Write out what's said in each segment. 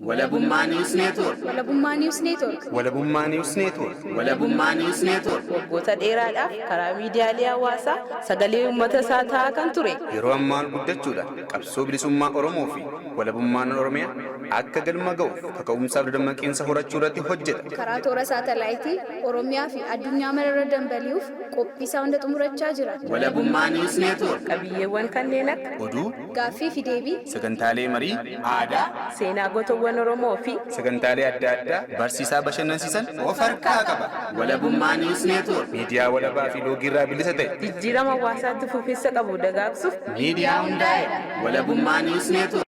Walabummaa News Network. Walabummaa News Network. Walabummaa News Network. Walabummaa News Network. Waggoota dheeraadhaaf karaa miidiyaalee hawaasaa sagalee uummata isaa ta'aa kan ture. Yeroo ammaa guddachuudhaan qabsoo bilisummaa Oromoo fi walabummaan Oromiyaa akka galma ga'uuf kaka'umsaaf dammaqinsa horachuu irratti hojjeta. Karaa toora saatalaayitii Oromiyaa fi addunyaa mararra dambali'uuf qophii isaa hunda xumurachaa jira. Walabummaa News Network. Qabiyyeewwan kanneen akka Oduu, Gaaffii fi deebii, sagantaalee marii, aadaa, seenaa gootawwan Oromoo fi sagantaalee adda addaa barsiisaa bashannansiisan of harkaa qaba. Walabummaa News Network. Miidiyaa walabaa fi loogii irraa bilisa ta'e. jijjiirama hawaasaatti fufiinsa qabu dagaagsuuf Miidiyaa hundaa'edha. Walabummaa News Network.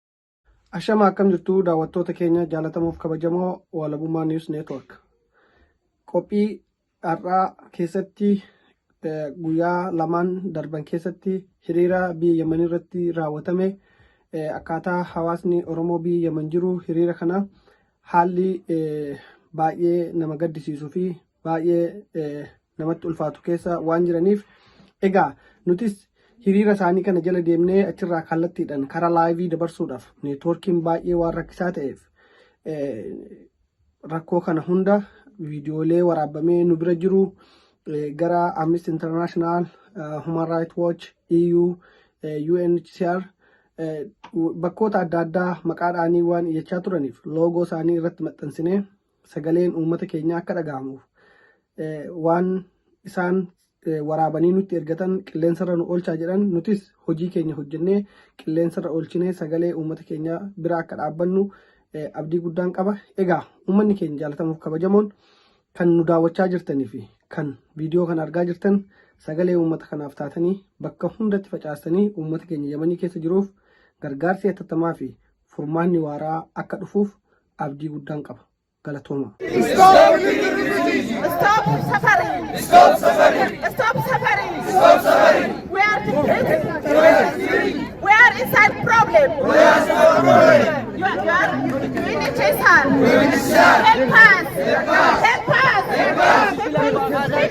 Ashama akkam jirtu daawwattoota keenya jaalatamuuf kabajamoo Walabummaa News Network. Qophii har'aa keessatti guyyaa lamaan darban keessatti hiriira biyya Yemen irratti raawwatame akkaataa hawaasni Oromoo biyya Yemen jiru hiriira kana haalli baay'ee nama gaddisiisuu fi baay'ee namatti ulfaatu keessa waan jiraniif egaa nutis hiriira isaanii kana jala deemnee achirraa kallattiidhaan karaa laayivii dabarsuudhaaf neetwoorkiin baay'ee waan rakkisaa ta'eef rakkoo kana hunda viidiyoolee waraabamee nu bira jiru gara Amnesty International, Human Rights Watch, EU, UNHCR bakkoota adda addaa maqaadhaanii waan iyyachaa turaniif loogoo isaanii irratti maxxansinee sagaleen uummata keenyaa akka dhaga'amuuf waan isaan waraabanii nutti ergatan qilleensarra nu oolchaa jedhan nutis hojii keenya hojjennee qilleensarra oolchinee sagalee uummata keenyaa bira akka dhaabbannu abdii guddaan qaba. Egaa uummanni keenya jaalatamuuf kabajamoon kan nu daawwachaa jirtanii fi kan viidiyoo kana argaa jirtan sagalee uummata kanaaf taatanii bakka hundatti facaastanii uummata keenya Yemanii keessa jiruuf gargaarsi hatattamaa fi furmaanni waaraa akka dhufuuf abdii guddaan qaba. Galatooma. Stop suffering! Stop suffering! Stop suffering! Stop suffering! We are inside problem. We are inside problem. You are UNHCR. Help us! Help us! Help us!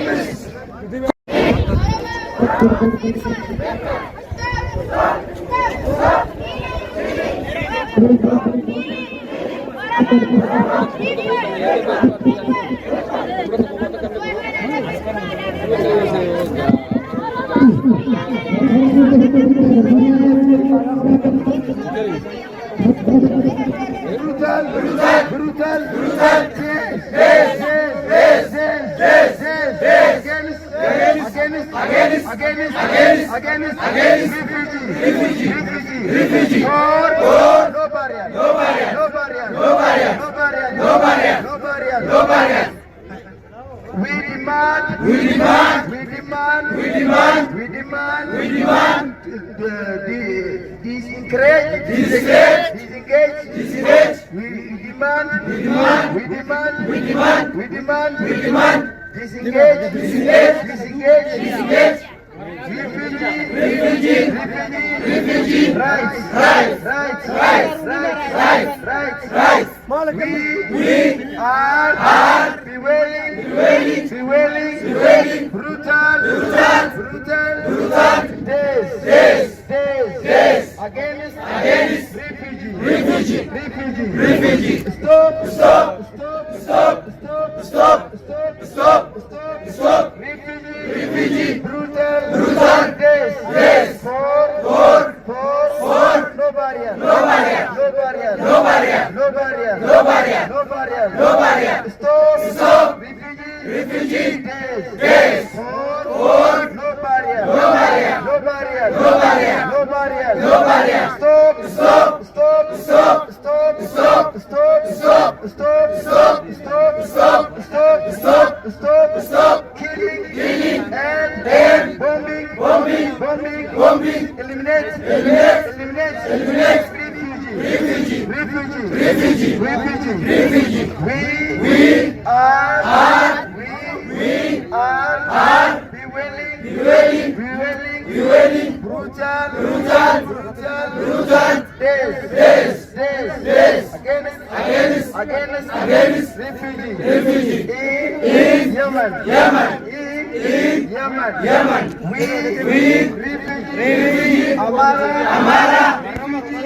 Amara,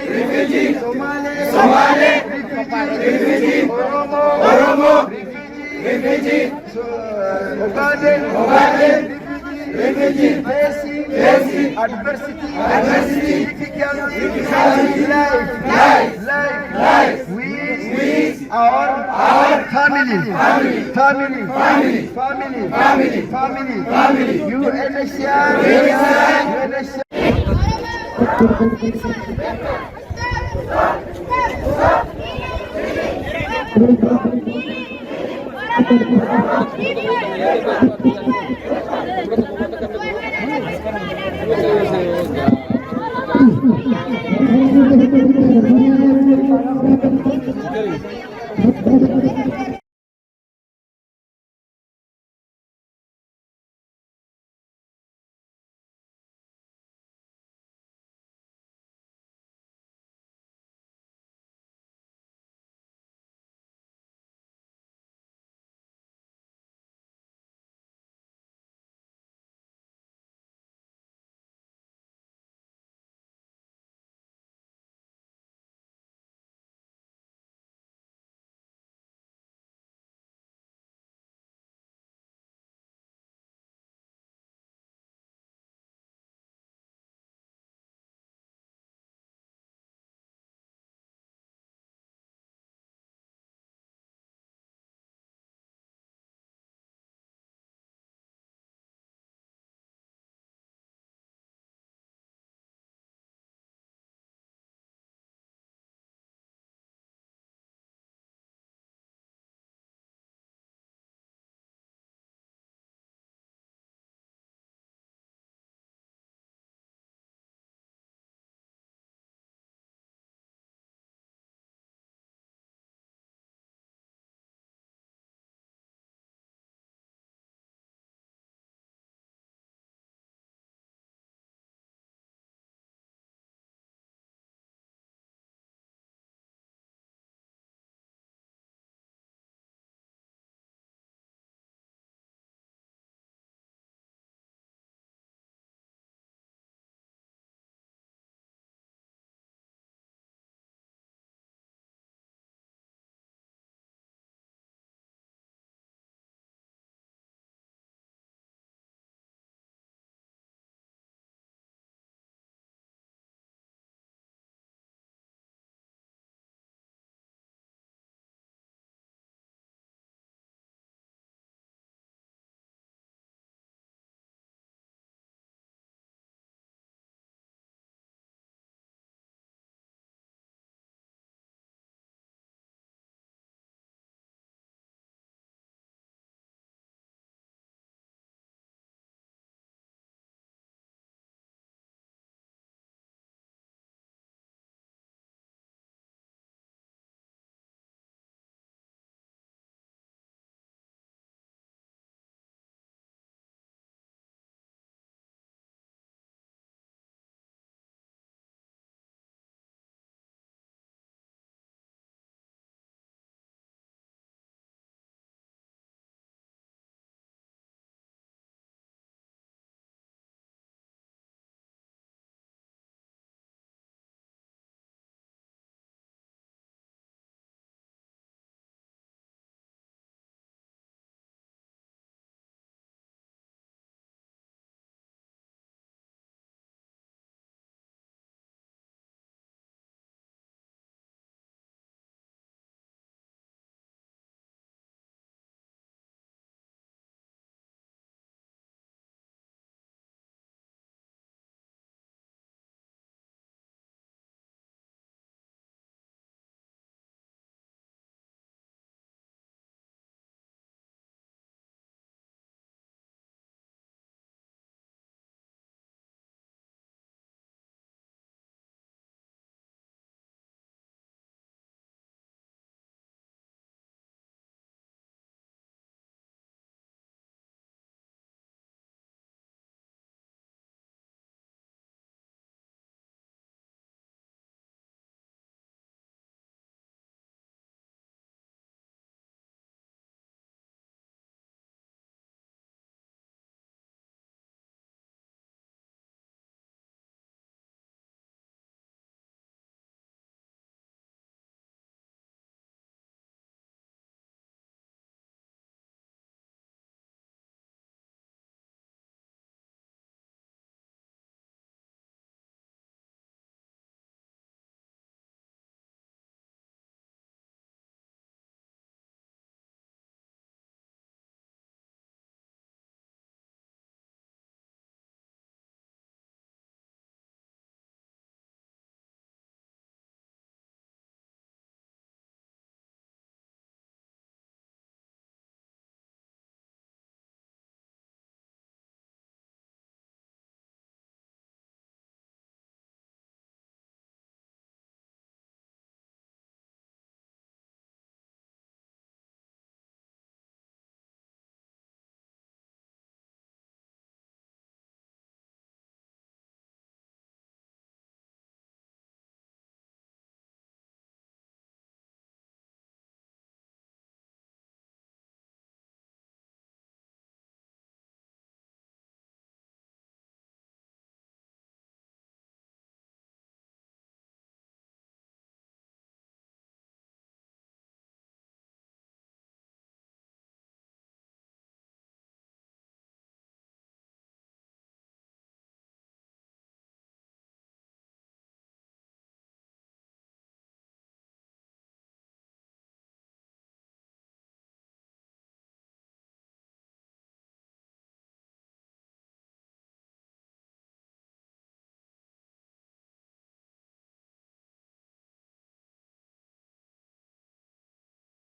refugee, Somali, Oromo, refugee, Ugandan, refugee, facing adversity, difficulty, life, with our family, UNHCR,